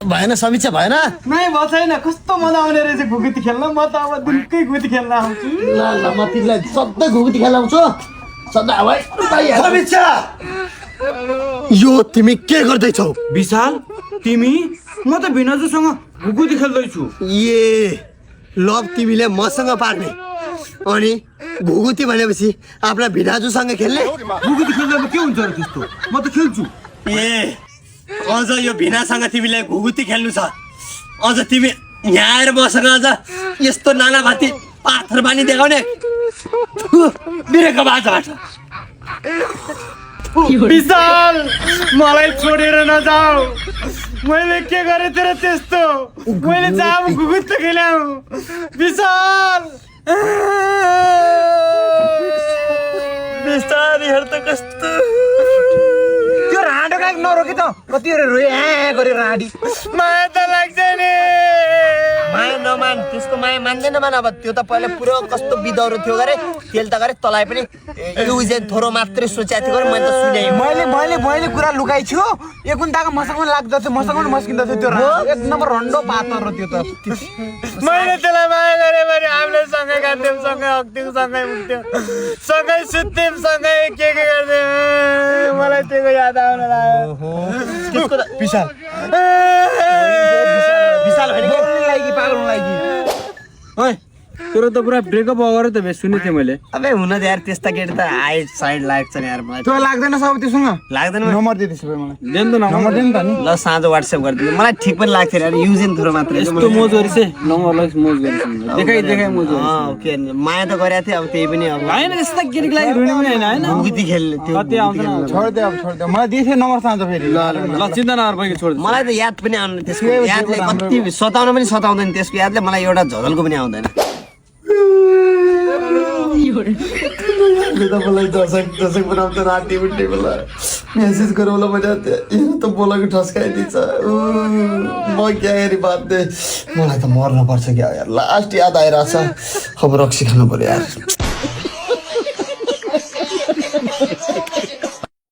भएन समीक्षा भएन नै भयो छैन कस्तो मजा आउने रहेछ घुकुती खेल्न म त अब दिनकै घुकुती खेल्न आउँछु ल म तिमीलाई सधैँ घुकुती खेलाउँछु सधैँ अब समीक्षा यो तिमी के गर्दैछौ विशाल तिमी म त भिनाजुसँग घुकुती खेल्दैछु ए लभ तिमीले मसँग पार्ने अनि घुकुती भनेपछि आफ्ना भिनाजुसँग खेल्ने घुकुती खेल्दा के हुन्छ र त्यस्तो म त खेल्छु ए अझ यो भिनासँग तिमीले घुकुती खेल्नु छ अझ तिमी यहाँ आएर मसँग अझ यस्तो नाना भाती पाथर बानी देखाउने बिरेको बाजाबाट विशाल मलाई छोडेर नजाऊ मैले के गरेँ तेरो त्यस्तो मैले चाहिँ घुकुती खेल्याऊ विशाल बिस्तारै हेर त कस्तो त्यो राडो काग नरोके त कति रोए गरे राडी माया त लाग्छ नि माया नमान त्यसको माया मान्दैन मान अब त्यो त पहिला पुरो कस्तो बिदौरो थियो गरे तेल त गरे तँलाई पनि युज थोरो मात्रै सोचेको थियो गरे मैले त सुने मैले कुरा लुकाइ छु एकुन्ताको मसँग लाग्दछ मसँग पनि मस्किँदछ त्यो एक नम्बर रन्डो पातर त्यो त मैले त्यसलाई माया गरे भने हामीले सँगै खान्थ्यौँ सँगै हक्थ्यौँ सँगै उठ्थ्यौँ सँगै सुत्थ्यौँ सँगै के गर्थ्यौँ मलाई त्यो याद आउन लाग्यो विशाल लागि पागल लागि ओइ तेरो त पुरा ब्रेकअप अगर त बे सुने थिए मैले अबे हुन त यार त्यस्ता केटी त हाइट साइड लाग्छ नि यार मलाई त्यो लाग्दैन सब त्योसँग लाग्दैन नम्बर दे त्यसो भए मलाई देन त नम्बर देन त नि ल साँझ व्हाट्सएप गरिदिनु मलाई ठिक पनि लाग्थ्यो यार युज इन थोरो मात्रै यस्तो मोज गरिस नम्बर लग मोज गरिस देखाइ मोज ओके माया त गरेको थियो अब त्यही पनि अब हैन यस्ता केटीको लागि रुने पनि हैन घुकुती खेल्ने त्यो कति आउँदैन छोड दे मलाई दिए नम्बर साँझ फेरि ल चिन्ता नगर भाइ छोड मलाई त याद पनि आउनु त्यसको यादले कति सताउन पनि सताउँदैन त्यसको यादले मलाई एउटा झगलको पनि आउँदैन मलाई दशक बनाउँछ राति उठ्ने बेला मेसेज गरेर होला मजा यो त बोलाको ठस्काइदिन्छ म क्या हेरी बात दे मलाई त मर्न पर्छ क्या यार लास्ट याद आइरहेछ अब रक्सी खानु पर्यो यार